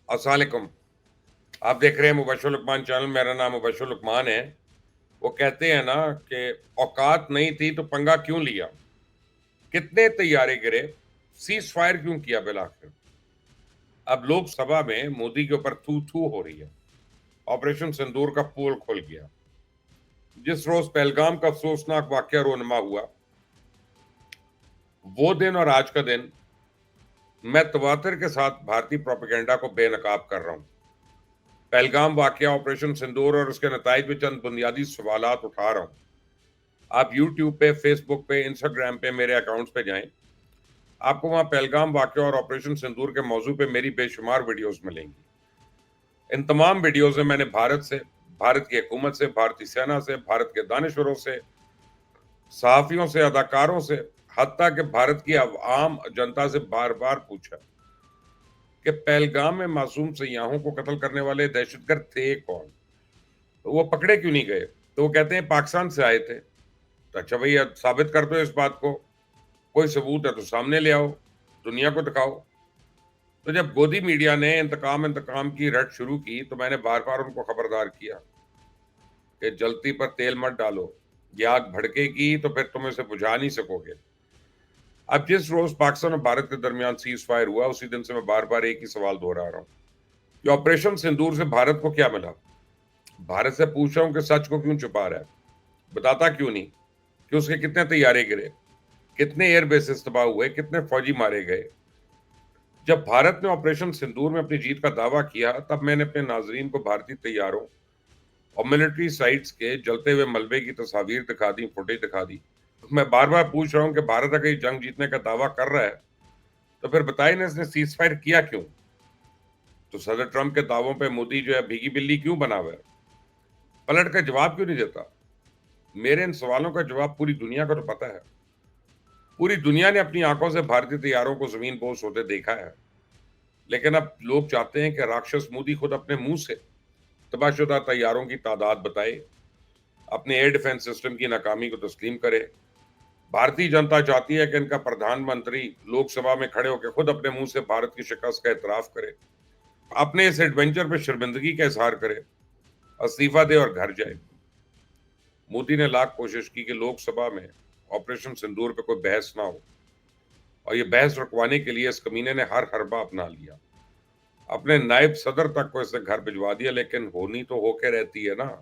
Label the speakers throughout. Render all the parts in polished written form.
Speaker 1: अस्सलामुअलैकुम। आप देख रहे हैं मुबश्शिर लुकमान चैनल। मेरा नाम मुबश्शिर लुकमान है। वो कहते हैं ना कि औकात नहीं थी तो पंगा क्यों लिया। कितने तैयारे गिरे, सीज फायर क्यों किया बिलाखिर। अब लोकसभा में मोदी के ऊपर थू थू हो रही है। ऑपरेशन सिंदूर का पोल खुल गया। जिस रोज पहलगाम का अफसोसनाक वाकया रोनमा हुआ, वो दिन और आज का दिन मैं तवातर के साथ भारतीय प्रोपेगेंडा को बेनकाब कर रहा हूं। पहलगाम वाकया, ऑपरेशन सिंदूर और उसके नताइज पे चंद बुनियादी सवालात उठा रहा हूं। आप यूट्यूब पे, फेसबुक पे, इंस्टाग्राम पे मेरे अकाउंट्स पे जाएं। आपको वहां पहलगाम वाकया और ऑपरेशन सिंदूर के मौजू पे मेरी बेशुमार वीडियोस मिलेंगी। इन तमाम वीडियोस में मैंने भारत से, भारत की हुकूमत से, भारतीय सेना से, भारत के दानिशवरों से, सहाफियों से, अदाकारों से, हत्ता कि भारत की आम जनता से बार बार पूछा कि पहलगाम में मासूम सयाहों को कत्ल करने वाले दहशतगर्द थे कौन, तो वो पकड़े क्यों नहीं गए। तो वो कहते हैं पाकिस्तान से आए थे। तो अच्छा भैया, साबित कर दो इस बात को। कोई सबूत है तो सामने ले आओ, दुनिया को दिखाओ। तो जब गोदी मीडिया ने इंतकाम इंतकाम की रट शुरू की तो मैंने बार बार उनको खबरदार किया कि जलती पर तेल मत डालो, ये आग भड़केगी तो फिर तुम इसे बुझा नहीं सकोगे। अब जिस रोज पाकिस्तान और भारत के दरमियान सीज फायर हुआ, उसी दिन से मैं बार बार एक ही सवाल दोहरा रहा हूं कि ऑपरेशन सिंदूर से भारत को क्या मिला। भारत से पूछ रहा हूं कि सच को क्यों छुपा रहा है, बताता क्यों नहीं कि उसके कितने तैयारे गिरे, कितने एयर बेसिस तबाह हुए, कितने फौजी मारे गए। जब भारत ने ऑपरेशन सिंदूर में अपनी जीत का दावा किया, तब मैंने अपने नाजरीन को भारतीय तैयारों और मिलिट्री साइट्स के जलते हुए मलबे की तस्वीर दिखा दी, फुटेज दिखा दी। मैं बार बार पूछ रहा हूं कि भारत अगर ये जंग जीतने का दावा कर रहा है तो फिर बताइए ना, इसने सीज फायर किया क्यों। तो सदर ट्रंप के दावों पे मोदी जो है भीगी बिल्ली क्यों बना हुआ है, पलट का जवाब क्यों नहीं देता। मेरे इन सवालों का जवाब पूरी दुनिया को तो पता है। पूरी दुनिया ने अपनी आंखों से भारतीय तैयारों को जमीन पोश होते देखा है। लेकिन अब लोग चाहते हैं कि राक्षस मोदी खुद अपने मुंह से तबाहशुदा तैयारों की तादाद बताए, अपने एयर डिफेंस सिस्टम की नाकामी को तस्लीम करे। भारतीय जनता चाहती है कि इनका प्रधानमंत्री लोकसभा में खड़े होकर खुद अपने मुंह से भारत की शिकस्त का एतराफ करे, अपने इस एडवेंचर पे शर्मिंदगी का इजहार करे, इस्तीफा दे और घर जाए। मोदी ने लाख कोशिश की कि लोकसभा में ऑपरेशन सिंदूर पे कोई बहस ना हो, और ये बहस रुकवाने के लिए इस कमीने ने हर हरबा अपना लिया। अपने नायब सदर तक को इसने घर भिजवा दिया, लेकिन होनी तो होके रहती है ना।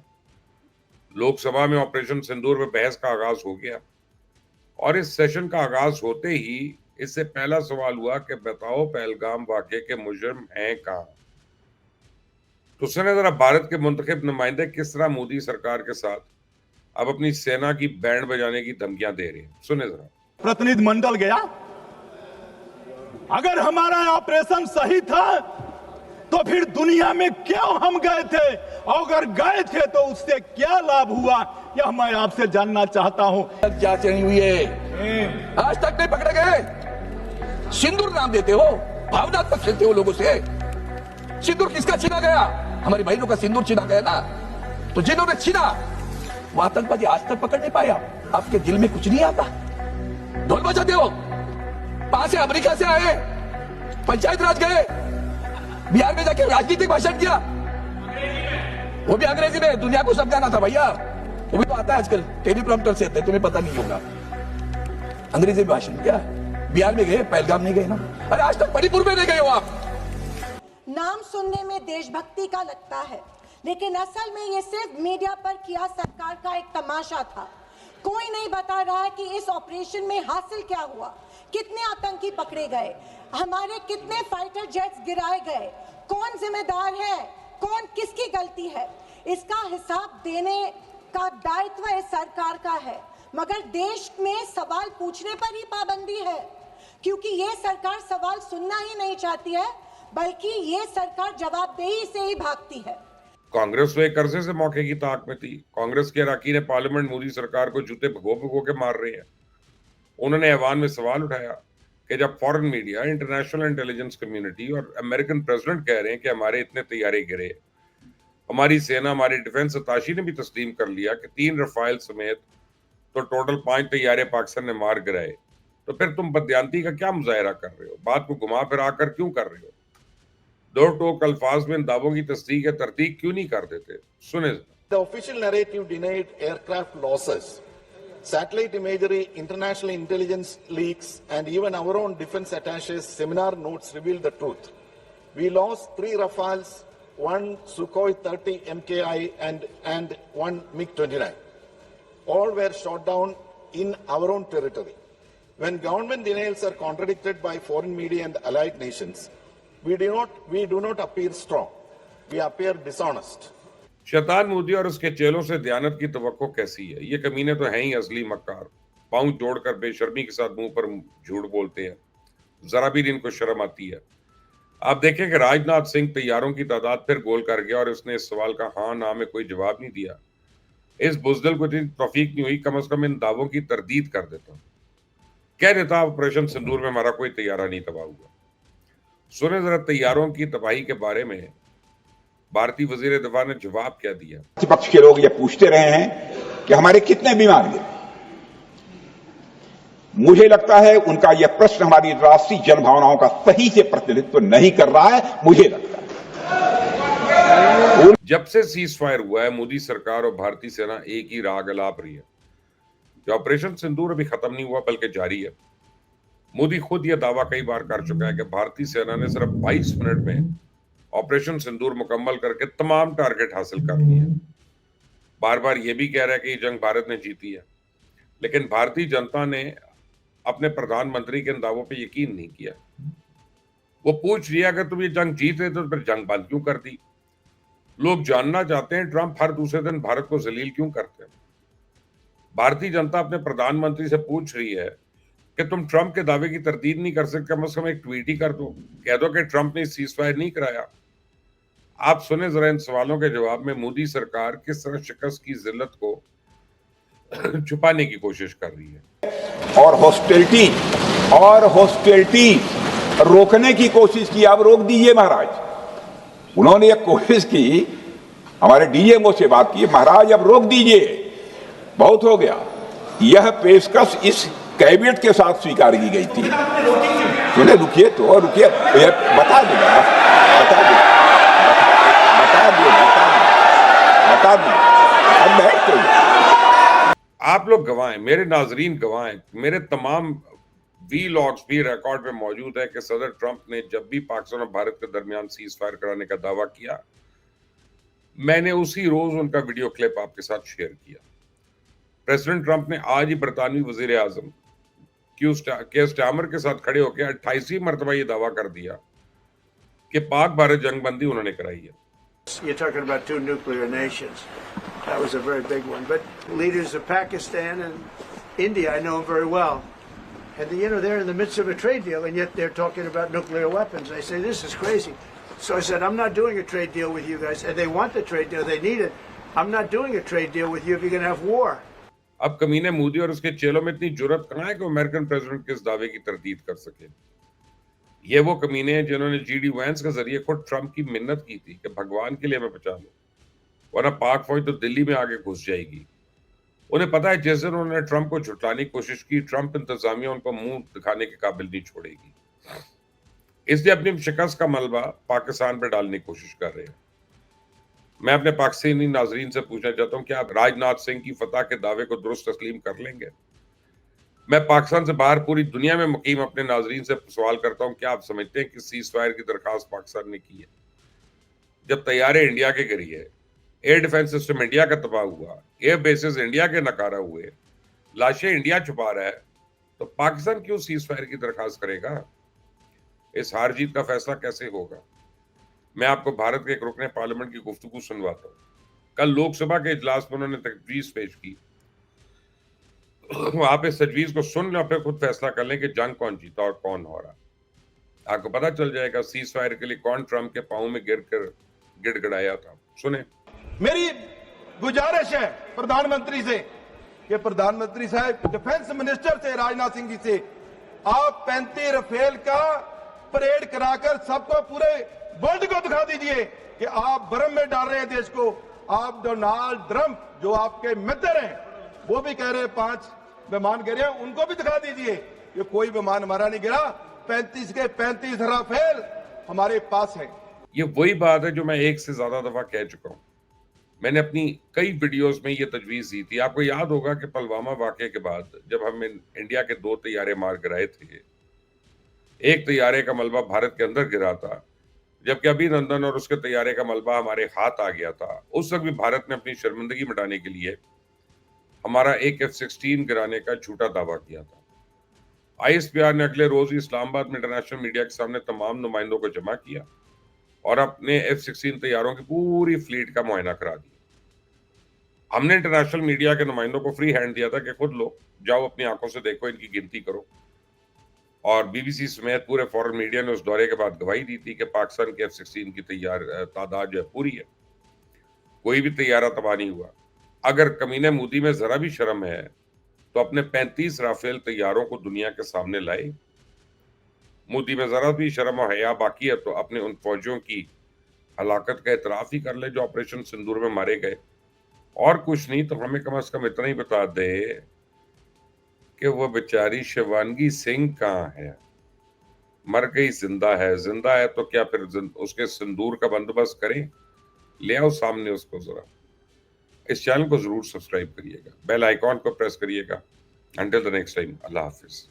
Speaker 1: लोकसभा में ऑपरेशन सिंदूर पे बहस का आगाज हो गया, और इस सेशन का आगाज होते ही इससे पहला सवाल हुआ कि बताओ पहलगाम वाकये के मुजरिम हैं कहां। तो सुने जरा, भारत के मुंतखब नुमाइंदे किस तरह मोदी सरकार के साथ अब अपनी सेना की बैंड बजाने की धमकियां दे रहे हैं। सुने जरा।
Speaker 2: प्रतिनिधि मंडल गया, अगर हमारा ऑपरेशन सही था तो फिर दुनिया में क्यों हम गए थे, और अगर गए थे तो उससे क्या लाभ हुआ, यह मैं आपसे जानना चाहता हूं।
Speaker 3: क्या चढ़ी हुई है, आज तक नहीं पकड़े गए। सिंदूर नाम देते हो, भावनात्मक खेलते हो लोगों से। सिंदूर किसका छीना गया? हमारी बहनों का सिंदूर छीना गया ना। तो जिन्होंने छीना वो आतंकवादी आज तक पकड़ नहीं पाया। आपके दिल में कुछ नहीं आता, ढोल बजाते हो। वहां से अमेरिका से आए, पंचायत राज गए, बिहार में जाके राजनीतिक भाषण किया, वो भी अंग्रेजी में। दुनिया को समझाना था भैया, वो भी तो आता है आजकल, टेलीप्रॉम्प्टर से आता है, तुम्हें पता नहीं होगा। अंग्रेजी में भाषण किया, बिहार में गए, पहलगाम नहीं गए ना। अरे आज तक मणिपुर में नहीं गए हो आप।
Speaker 4: नाम सुनने में देशभक्ति का लगता है, लेकिन असल में ये सिर्फ मीडिया पर किया सरकार का एक तमाशा था। कोई नहीं बता रहा है कि इस ऑपरेशन में हासिल क्या हुआ, कितने आतंकी पकड़े गए, हमारे कितने फाइटर जेट्स गिराए गए, कौन जिम्मेदार है, कौन किसकी गलती है। इसका हिसाब देने का दायित्व इस सरकार का है, मगर देश में सवाल पूछने पर ही पाबंदी है, क्योंकि ये सरकार सवाल सुनना ही नहीं चाहती है, बल्कि ये सरकार जवाबदेही से ही भागती है।
Speaker 1: कांग्रेस तो एक अरसे से मौके की ताक में थी। कांग्रेस के अरकान पार्लियामेंट मोदी सरकार को जूते भगो भगो के मार रहे हैं। उन्होंने ऐवान में सवाल उठाया कि जब foreign media, international intelligence community और अमेरिकन प्रेसिडेंट कह रहे हैं कि हमारे इतने तैयारे गिरे, हमारी सेना, हमारी डिफेंस अताशी ने भी तस्लीम कर लिया कि 3 रफाइल समेत तो टोटल 5 तैयारे पाकिस्तान ने मार गिराए, तो फिर तुम बदयांती का क्या मुजाहरा कर रहे हो, बात को घुमा फिरा कर क्यों कर रहे हो। दो टोक अल्फाज में इन दावों की तस्दीक या तरदीक क्यों नहीं कर देते? सुने जरा।
Speaker 5: The official narrative denied aircraft losses. Satellite imagery, international intelligence leaks, and even our own defense attaches seminar notes reveal the truth. We lost 3 Rafales, 1 Sukhoi 30 MKI, and 1 MiG-29. All were shot down in our own territory. When government denials are contradicted by foreign media and allied nations, we do not appear strong. We appear dishonest.
Speaker 1: शैतान मोदी और उसके चेलों से दयानत की तवक्को कैसी है? ये कमीने तो हैं ही असली मक्कार। पांव जोड़कर बेशर्मी के साथ मुंह पर झूठ बोलते हैं, जरा भी इनको शर्म आती है। आप देखें कि राजनाथ सिंह तैयारों की तादाद फिर गोल कर गया और उसने इस सवाल का हाँ ना में कोई जवाब नहीं दिया। इस बुज़दिल को इतनी तौफीक नहीं हुई, कम से कम इन दावों की तरदीद कर देता, कह देता ऑपरेशन सिंदूर में हमारा कोई तैयारा नहीं तबाह हुआ। सुने जरा तैयारों की तबाही के बारे में भारतीय वजीर दिफा ने जवाब क्या दिया।
Speaker 6: विपक्ष के लोग ये पूछते रहे हैं कि हमारे कितने विमान गिरे। मुझे लगता है उनका यह प्रश्न हमारी राष्ट्रीय जनभावनाओं का सही से प्रतिनिधित्व नहीं कर रहा है। मुझे लगता है
Speaker 1: जब से सीज फायर हुआ है, मोदी सरकार और भारतीय सेना एक ही राग अलाप रही है। जो ऑपरेशन सिंदूर अभी खत्म नहीं हुआ बल्कि जारी है। मोदी खुद यह दावा कई बार कर चुका है कि भारतीय सेना ने सिर्फ 22 मिनट में ऑपरेशन सिंदूर मुकम्मल करके तमाम टारगेट हासिल कर लिए। बार बार यह भी कह रहा है कि ये जंग भारत ने जीती है, लेकिन भारतीय जनता ने अपने प्रधानमंत्री के इन दावों पे यकीन नहीं किया। वो पूछ रही है अगर तुम ये जंग जीत रहे तो फिर जंग बंद क्यों कर दी? लोग जानना चाहते हैं ट्रंप हर दूसरे दिन भारत को जलील क्यों करते हैं। भारतीय जनता अपने प्रधानमंत्री से पूछ रही है कि तुम ट्रंप के दावे की तरदीद नहीं कर सकते, कम से कम एक ट्वीट ही कर दो, कह दो कि ट्रंप ने सीज फायर नहीं कराया। आप सुने जरा इन सवालों के जवाब में मोदी सरकार किस तरह शिकस्त की जिल्लत को छुपाने की कोशिश कर रही है
Speaker 6: और हॉस्टिलिटी रोकने की कोशिश की। आप रोक दीजिए महाराज। उन्होंने एक कोशिश की, हमारे डीएमओ से बात की, महाराज अब रोक दीजिए, बहुत हो गया। यह पेशकश इस कैबिनेट के साथ स्वीकार की गई थी। सुने, रुकिए तो रुकिए, बता दूं अब बैठ तो।
Speaker 1: आप लोग गवाहें, मेरे नाजरीन गवाहें, मेरे तमाम वीलॉग्स भी रिकॉर्ड में मौजूद है कि सदर ट्रंप ने जब भी पाकिस्तान और भारत के दरमियान सीज फायर कराने का दावा किया, मैंने उसी रोज उनका वीडियो क्लिप आपके साथ शेयर किया। प्रेसिडेंट ट्रंप ने आज ही बरतानवी वजीर आजम के स्टामर के साथ खड़े होकर 28वीं मरतबा ये दावा कर दिया कि पाक भारत जंगबंदी उन्होंने कराई है।
Speaker 7: You're talking about 2 nuclear nations. That was a very big one. But leaders of Pakistan and India, I know them very well. And, they're in the midst of a trade deal, and yet they're talking about nuclear weapons. I say, this is crazy. So I said, I'm not doing a trade deal with you guys. And they want the trade deal. They need it. I'm not doing a trade deal with you if you're going to have war.
Speaker 1: अब कमीने मोदी और उसके चेलों में इतनी जुर्रत कहां है कि अमेरिकन प्रेसिडेंट के इस दावे की तरदीद कर सके। ये वो कमीने हैं जिन्होंने जीडी वैंस के जरिए खुद ट्रंप की मिन्नत की थी कि भगवान के लिए हमें बचा लो, वरना पाक फौज तो दिल्ली में आगे घुस जाएगी। उन्हें पता है जिस दिन उन्होंने ट्रंप को झुटलाने की कोशिश की, ट्रंप इंतजामिया उनको मुंह दिखाने के काबिल नहीं छोड़ेगी। इसलिए अपनी शिकस्त का मलबा पाकिस्तान पर डालने की कोशिश कर रहे हैं। मैं अपने पाकिस्तानी नाजरीन से पूछना चाहता हूं कि आप राजनाथ सिंह की फतह के दावे को दुरुस्त तस्लीम कर लेंगे? मैं पाकिस्तान से बाहर पूरी दुनिया में मुकीम अपने नाजरीन से सवाल करता हूं, क्या आप समझते हैं कि सीज फायर की दरखास्त पाकिस्तान ने की है? जब तैयारे इंडिया के गिरी है, एयर डिफेंस सिस्टम इंडिया का तबाह हुआ, एयर बेसिस इंडिया के नकारा हुए, लाशें इंडिया छुपा रहा है, तो पाकिस्तान क्यों सीज फायर की दरखास्त करेगा? इस हार जीत का फैसला कैसे होगा? मैं आपको भारत के एक रुकने पार्लियामेंट की गुफ्तगू सुनवाता हूँ। कल लोकसभा के इजलास में उन्होंने तजवीज पेश की। आप इस तजवीज को सुन लें, फिर खुद फैसला कर लें कि जंग कौन जीता और कौन हो रहा। आपको पता चल जाएगा सीज फायर के लिए कौन ट्रंप के पांव में गिरकर गिड़गिड़ाया था। सुने,
Speaker 2: मेरी गुजारिश है प्रधानमंत्री से कि प्रधानमंत्री साहब डिफेंस मिनिस्टर से राजनाथ सिंह जी से आप 35 राफेल का परेड कराकर सबको पूरे वर्ल्ड को दिखा दीजिए कि आप भ्रम में डाल रहे हैं देश को। आप डोनाल्ड ट्रंप जो आपके मित्र हैं वो भी कह रहे हैं 5 विमान गिरे हैं, उनको भी दिखा दीजिए कि कोई विमान हमारा नहीं गिरा। 35 के 35 राफेल हमारे पास है।
Speaker 1: ये वही बात है जो मैं एक से ज्यादा दफा कह चुका हूं। मैंने अपनी कई वीडियोस में ये तजवीज दी थी। आपको याद होगा कि पुलवामा वाकये के बाद जब हम इंडिया के 2 तैयारे मार गिराए थे, एक तैयारे का मलबा भारत के अंदर गिरा था, जबकि अभिनंदन और उसके तैयारे का मलबा हमारे हाथ आ गया था। उस वक्त भी भारत ने अपनी शर्मिंदगी मिटाने के लिए हमारा एक F-16 गिराने का झूठा दावा किया था। ISPR ने अगले रोज ही इस्लामाबाद में इंटरनेशनल मीडिया के सामने तमाम नुमाइंदों को जमा किया और अपने F-16 तैयारों की पूरी फ्लीट का मुआयना करा दिया। हमने इंटरनेशनल मीडिया के नुमाइंदों को फ्री हैंड दिया था कि खुद लो, जाओ अपनी आंखों से देखो, इनकी गिनती करो। और BBC समेत पूरे फॉरेन मीडिया ने उस दौरे के बाद गवाही दी थी कि पाकिस्तान के F-16 की तादाद जो है पूरी है, कोई भी तैयारा तबाह नहीं हुआ। अगर कमीने मोदी में जरा भी शर्म है तो अपने 35 राफेल तैयारों को दुनिया के सामने लाए। मोदी में जरा भी शर्म और हया बाकी है तो अपने उन फौजियों की हलाकत का एतराफ ही कर ले जो ऑपरेशन सिंदूर में मारे गए। और कुछ नहीं तो हमें कम से कम इतना ही बता दे कि वो बेचारी शिवानगी सिंह कहाँ है। मर गई, जिंदा है तो क्या फिर उसके सिंदूर का बंदोबस्त करें? ले आओ सामने उसको जरा। इस चैनल को जरूर सब्सक्राइब करिएगा, बेल आइकॉन को प्रेस करिएगा। Until the next time, Allah Hafiz.